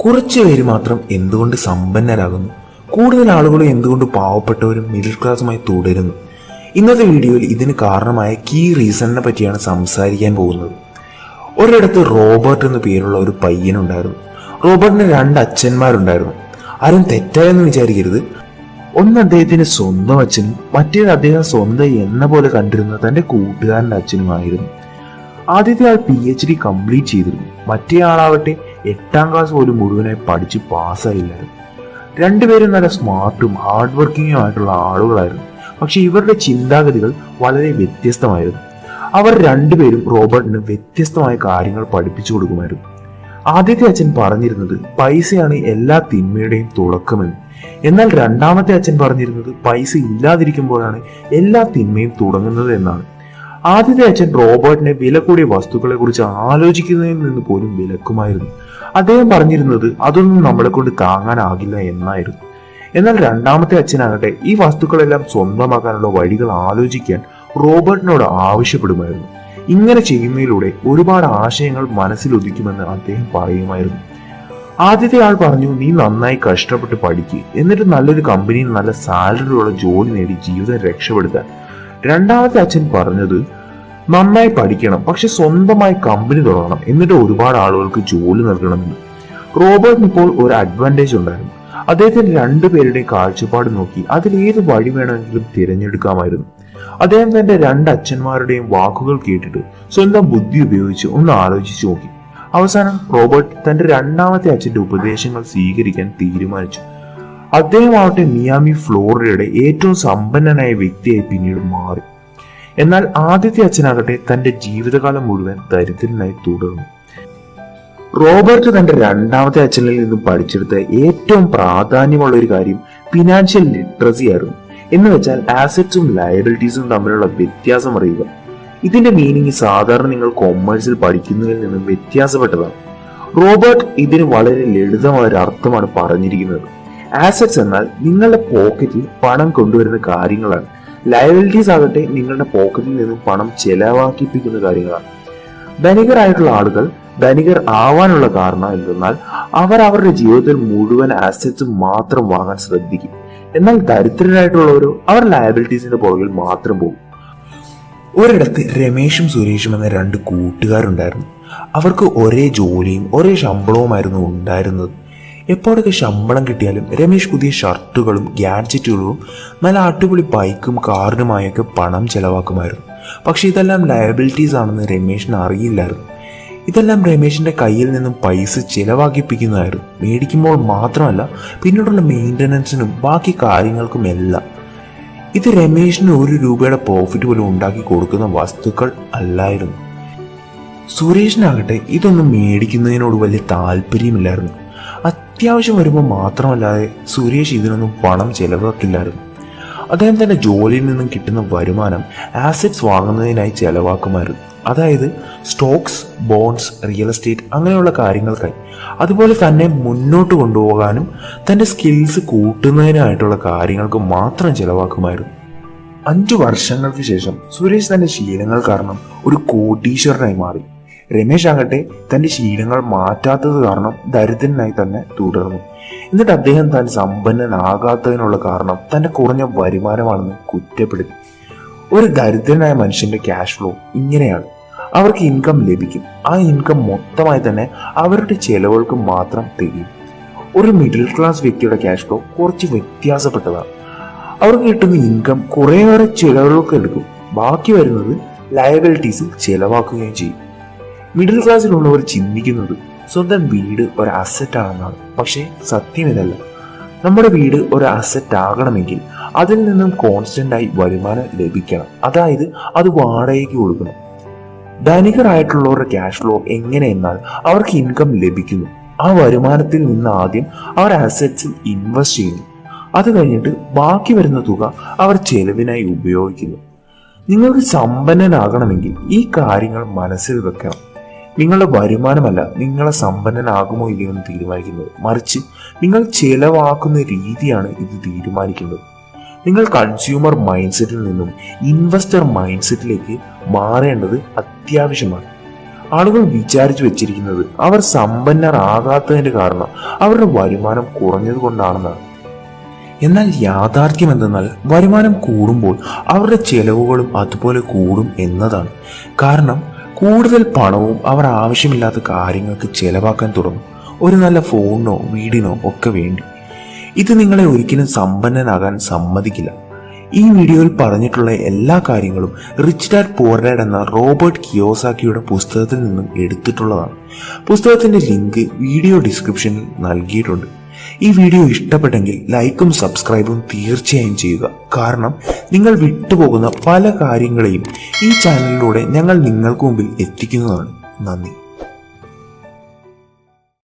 കുറച്ചു പേര് മാത്രം എന്തുകൊണ്ട് സമ്പന്നരാകുന്നു, കൂടുതൽ ആളുകളും എന്തുകൊണ്ട് പാവപ്പെട്ടവരും മിഡിൽ ക്ലാസ്സുമായി തുടരുന്നു? ഇന്നത്തെ വീഡിയോയിൽ ഇതിന് കാരണമായ കീ റീസണിനെ പറ്റിയാണ് സംസാരിക്കാൻ പോകുന്നത്. ഒരിടത്ത് റോബർട്ട് എന്ന പേരുള്ള ഒരു പയ്യനുണ്ടായിരുന്നു. റോബർട്ടിന് 2 അച്ഛന്മാരുണ്ടായിരുന്നു. ആരും തെറ്റായെന്ന് വിചാരിക്കരുത്. ഒന്ന് അദ്ദേഹത്തിന്റെ സ്വന്തം അച്ഛനും മറ്റേത് അദ്ദേഹം സ്വന്തം എന്ന പോലെ കണ്ടിരുന്ന തന്റെ കൂട്ടുകാരന്റെ അച്ഛനുമായിരുന്നു. ആദ്യത്തെ ആൾ PhD കംപ്ലീറ്റ് ചെയ്തിരുന്നു. മറ്റേ ആളാവട്ടെ 8ാം ക്ലാസ് പോലും മുഴുവനായി പഠിച്ച് പാസ്സായില്ലായിരുന്നു. രണ്ടുപേരും നല്ല സ്മാർട്ടും ഹാർഡ് വർക്കിങ്ങും ആയിട്ടുള്ള ആളുകളായിരുന്നു. പക്ഷെ ഇവരുടെ ചിന്താഗതികൾ വളരെ വ്യത്യസ്തമായിരുന്നു. അവർ രണ്ടുപേരും റോബർട്ടിന് വ്യത്യസ്തമായ കാര്യങ്ങൾ പഠിപ്പിച്ചു കൊടുക്കുമായിരുന്നു. ആദ്യത്തെ അച്ഛൻ പറഞ്ഞിരുന്നത് പൈസയാണ് എല്ലാ തിന്മയുടെയും തുടക്കമെന്ന്. എന്നാൽ രണ്ടാമത്തെ അച്ഛൻ പറഞ്ഞിരുന്നത് പൈസ ഇല്ലാതിരിക്കുമ്പോഴാണ് എല്ലാ തിന്മയും തുടങ്ങുന്നത് എന്നാണ്. ആദ്യത്തെ അച്ഛൻ റോബർട്ടിനെ വില കൂടിയ വസ്തുക്കളെ കുറിച്ച് ആലോചിക്കുന്നതിൽ നിന്ന് പോലും വിലക്കുമായിരുന്നു. അദ്ദേഹം പറഞ്ഞിരുന്നത് അതൊന്നും നമ്മളെ കൊണ്ട് താങ്ങാനാകില്ല എന്നായിരുന്നു. എന്നാൽ രണ്ടാമത്തെ അച്ഛനാകട്ടെ ഈ വസ്തുക്കളെല്ലാം സ്വന്തമാക്കാനുള്ള വഴികൾ ആലോചിക്കാൻ റോബർട്ടിനോട് ആവശ്യപ്പെടുമായിരുന്നു. ഇങ്ങനെ ചെയ്യുന്നതിലൂടെ ഒരുപാട് ആശയങ്ങൾ മനസ്സിലൊതുക്കുമെന്ന് അദ്ദേഹം പറയുമായിരുന്നു. ആദ്യത്തെ ആൾ പറഞ്ഞു, നീ നന്നായി കഷ്ടപ്പെട്ട് പഠിക്കുക, എന്നിട്ട് നല്ലൊരു കമ്പനിയിൽ നല്ല സാലറിയുള്ള ജോലി നേടി ജീവിതം രക്ഷപ്പെടുത്താൻ. രണ്ടാമത്തെ അച്ഛൻ പറഞ്ഞത് നന്നായി പഠിക്കണം, പക്ഷെ സ്വന്തമായി കമ്പനി തുടങ്ങണം, എന്നിട്ട് ഒരുപാട് ആളുകൾക്ക് ജോലി നൽകണമെന്ന്. റോബർട്ടിന് ഇപ്പോൾ ഒരു അഡ്വാൻറ്റേജ് ഉണ്ടായിരുന്നു. അദ്ദേഹത്തിന്റെ രണ്ടുപേരുടെയും കാഴ്ചപ്പാട് നോക്കി അതിലേത് വഴി വേണമെങ്കിലും തിരഞ്ഞെടുക്കാമായിരുന്നു. അദ്ദേഹം തന്റെ 2 അച്ഛന്മാരുടെയും വാക്കുകൾ കേട്ടിട്ട് സ്വന്തം ബുദ്ധി ഉപയോഗിച്ച് ഒന്ന് ആലോചിച്ചു നോക്കി. അവസാനം റോബർട്ട് തന്റെ രണ്ടാമത്തെ അച്ഛന്റെ ഉപദേശങ്ങൾ സ്വീകരിക്കാൻ തീരുമാനിച്ചു. അദ്ദേഹം ആവട്ടെ മിയാമി ഫ്ലോറിഡയുടെ ഏറ്റവും സമ്പന്നനായ വ്യക്തിയായി പിന്നീട് മാറി. എന്നാൽ ആദ്യത്തെ അച്ഛനാകട്ടെ തന്റെ ജീവിതകാലം മുഴുവൻ ദരിദ്രനായി തുടർന്നു. റോബർട്ട് തന്റെ രണ്ടാമത്തെ അച്ഛനിൽ നിന്നും പഠിച്ചെടുത്ത ഏറ്റവും പ്രാധാന്യമുള്ള ഒരു കാര്യം ഫിനാൻഷ്യൽ ലിറ്ററസി ആയിരുന്നു. എന്ന് വെച്ചാൽ ആസറ്റ്സും ലയബിലിറ്റീസും തമ്മിലുള്ള വ്യത്യാസം അറിയുക. ഇതിന്റെ മീനിങ് സാധാരണ നിങ്ങൾ കൊമേഴ്സിൽ പഠിക്കുന്നതിൽ നിന്നും വ്യത്യാസപ്പെട്ടതാണ്. റോബർട്ട് ഇതിന് വളരെ ലളിതമായ ഒരു അർത്ഥമാണ് പറഞ്ഞിരിക്കുന്നത്. ആസറ്റ്സ് എന്നാൽ നിങ്ങളുടെ പോക്കറ്റിൽ പണം കൊണ്ടുവരുന്ന കാര്യങ്ങളാണ്. ലയബിലിറ്റീസ് ആകട്ടെ നിങ്ങളുടെ പോക്കറ്റിൽ നിന്നും പണം ചെലവാക്കിപ്പിക്കുന്ന കാര്യങ്ങളാണ്. ധനികരായിട്ടുള്ള ആളുകൾ ധനികർ ആവാനുള്ള കാരണം എന്തെന്നാൽ അവർ അവരുടെ ജീവിതത്തിൽ മുഴുവൻ ആസറ്റ്സ് മാത്രം വാങ്ങാൻ ശ്രദ്ധിക്കും. എന്നാൽ ദരിദ്രരായിട്ടുള്ളവരോ അവർ ലയബിലിറ്റീസിന്റെ പുറകിൽ മാത്രം പോകും. ഒരിടത്ത് രമേശും സുരേഷും എന്ന 2 കൂട്ടുകാരുണ്ടായിരുന്നു. അവർക്ക് ഒരേ ജോലിയും ഒരേ ശമ്പളവുമായിരുന്നു ഉണ്ടായിരുന്നത്. എപ്പോഴൊക്കെ ശമ്പളം കിട്ടിയാലും രമേശ് പുതിയ ഷർട്ടുകളും ഗാഡ്ജറ്റുകളും നല്ല അടിപൊളി ബൈക്കും കാറിനുമായൊക്കെ പണം ചെലവാക്കുമായിരുന്നു. പക്ഷെ ഇതെല്ലാം ലയബിലിറ്റീസ് ആണെന്ന് രമേശിന് അറിയില്ലായിരുന്നു. ഇതെല്ലാം രമേശിന്റെ കയ്യിൽ നിന്നും പൈസ ചെലവാക്കിപ്പിക്കുന്നതായിരുന്നു. മേടിക്കുമ്പോൾ മാത്രമല്ല, പിന്നീടുള്ള മെയിൻ്റനൻസിനും ബാക്കി കാര്യങ്ങൾക്കും എല്ലാം. ഇത് രമേശിന് 1 രൂപയുടെ പ്രോഫിറ്റ് പോലും ഉണ്ടാക്കി കൊടുക്കുന്ന വസ്തുക്കൾ അല്ലായിരുന്നു. സുരേഷിനാകട്ടെ ഇതൊന്നും മേടിക്കുന്നതിനോട് വലിയ താല്പര്യമില്ലായിരുന്നു. അത്യാവശ്യം വരുമ്പോൾ മാത്രമല്ലാതെ സുരേഷ് ഇതിനൊന്നും പണം ചെലവാക്കില്ലായിരുന്നു. അദ്ദേഹം തന്റെ ജോലിയിൽ നിന്നും കിട്ടുന്ന വരുമാനം ആസറ്റ്സ് വാങ്ങുന്നതിനായി ചെലവാക്കുമായിരുന്നു. അതായത് സ്റ്റോക്സ്, ബോണ്ട്സ്, റിയൽ എസ്റ്റേറ്റ് അങ്ങനെയുള്ള കാര്യങ്ങൾക്കായി. അതുപോലെ തന്നെ മുന്നോട്ട് കൊണ്ടുപോകാനും തന്റെ സ്കിൽസ് കൂട്ടുന്നതിനായിട്ടുള്ള കാര്യങ്ങൾക്ക് മാത്രം ചെലവാക്കുമായിരുന്നു. 5 വർഷങ്ങൾക്ക് ശേഷം സുരേഷ് തന്റെ ശീലങ്ങൾ കാരണം ഒരു കോടീശ്വരനായി മാറി. രമേശ് ആകട്ടെ തന്റെ ശീലങ്ങൾ മാറ്റാത്തത് കാരണം ദരിദ്രനായി തന്നെ തുടർന്നു. എന്നിട്ട് അദ്ദേഹം താൻ സമ്പന്നനാകാത്തതിനുള്ള കാരണം തന്റെ കുറഞ്ഞ വരുമാനമാണെന്ന് കുറ്റപ്പെടുത്തി. ഒരു ദരിദ്രനായ മനുഷ്യന്റെ ക്യാഷ് ഫ്ലോ ഇങ്ങനെയാണ്. അവർക്ക് ഇൻകം ലഭിക്കും. ആ ഇൻകം മൊത്തമായി തന്നെ അവരുടെ ചെലവുകൾക്ക് മാത്രം തികയും. ഒരു മിഡിൽ ക്ലാസ് വ്യക്തിയുടെ ക്യാഷ് ഫ്ലോ കുറച്ച് വ്യത്യാസപ്പെട്ടതാണ്. അവർക്ക് കിട്ടുന്ന ഇൻകം കുറേയേറെ ചെലവുകൾക്ക് എടുക്കും. ബാക്കി വരുന്നത് ലയബിലിറ്റീസിൽ ചെലവാക്കുകയും ചെയ്യും. മിഡിൽ ക്ലാസ്സിലുള്ളവർ ചിന്തിക്കുന്നത് സ്വന്തം വീട് ഒരു അസറ്റ് ആണെന്നാണ്. പക്ഷേ സത്യം ഇതല്ല. നമ്മുടെ വീട് ഒരു അസറ്റ് ആകണമെങ്കിൽ അതിൽ നിന്നും കോൺസ്റ്റന്റ് ആയി വരുമാനം ലഭിക്കണം. അതായത് അത് വാടകയ്ക്ക് കൊടുക്കണം. ധനികരായിട്ടുള്ളവരുടെ ക്യാഷ് ഫ്ലോ എങ്ങനെയെന്നാൽ അവർക്ക് ഇൻകം ലഭിക്കുന്നു. ആ വരുമാനത്തിൽ നിന്ന് ആദ്യം അവർ അസറ്റ്സിൽ ഇൻവെസ്റ്റ് ചെയ്യുന്നു. അത് കഴിഞ്ഞിട്ട് ബാക്കി വരുന്ന തുക അവർ ചെലവിനായി ഉപയോഗിക്കുന്നു. നിങ്ങൾക്ക് സമ്പന്നനാകണമെങ്കിൽ ഈ കാര്യങ്ങൾ മനസ്സിൽ വെക്കണം. നിങ്ങളുടെ വരുമാനമല്ല നിങ്ങളെ സമ്പന്നനാകുമോ ഇല്ലയോ എന്ന് തീരുമാനിക്കുന്നത്, മറിച്ച് നിങ്ങൾ ചെലവാക്കുന്ന രീതിയാണ് ഇത് തീരുമാനിക്കുന്നത്. നിങ്ങൾ കൺസ്യൂമർ മൈൻഡ് സെറ്റിൽ നിന്നും ഇൻവെസ്റ്റർ മൈൻഡ് സെറ്റിലേക്ക് മാറേണ്ടത് അത്യാവശ്യമാണ്. ആളുകൾ വിചാരിച്ചു വെച്ചിരിക്കുന്നത് അവർ സമ്പന്നരാകാത്തതിന്റെ കാരണം അവരുടെ വരുമാനം കുറഞ്ഞതുകൊണ്ടാണെന്നാണ്. എന്നാൽ യാഥാർത്ഥ്യം എന്തെന്നാൽ വരുമാനം കൂടുമ്പോൾ അവരുടെ ചെലവുകളും അതുപോലെ കൂടും എന്നതാണ്. കാരണം കൂടുതൽ പണവും അവർ ആവശ്യമില്ലാത്ത കാര്യങ്ങൾക്ക് ചെലവാക്കാൻ തുടങ്ങും, ഒരു നല്ല ഫോണിനോ വീടിനോ ഒക്കെ വേണ്ടി. ഇത് നിങ്ങളെ ഒരിക്കലും സമ്പന്നനാകാൻ സമ്മതിക്കില്ല. ഈ വീഡിയോയിൽ പറഞ്ഞിട്ടുള്ള എല്ലാ കാര്യങ്ങളും റിച്ച് ഡാഡ് പുവർ ഡാഡ് എന്ന റോബർട്ട് കിയോസാക്കിയുടെ പുസ്തകത്തിൽ നിന്നും എടുത്തിട്ടുള്ളതാണ്. പുസ്തകത്തിന്റെ ലിങ്ക് വീഡിയോ ഡിസ്ക്രിപ്ഷനിൽ നൽകിയിട്ടുണ്ട്. ഈ വീഡിയോ ഇഷ്ടപ്പെട്ടെങ്കിൽ ലൈക്കും സബ്സ്ക്രൈബും തീർച്ചയായും ചെയ്യുക. കാരണം നിങ്ങൾ വിട്ടുപോകുന്ന പല കാര്യങ്ങളെയും ഈ ചാനലിലൂടെ ഞങ്ങൾ നിങ്ങൾക്ക് മുമ്പിൽ എത്തിക്കുന്നതാണ്. നന്ദി.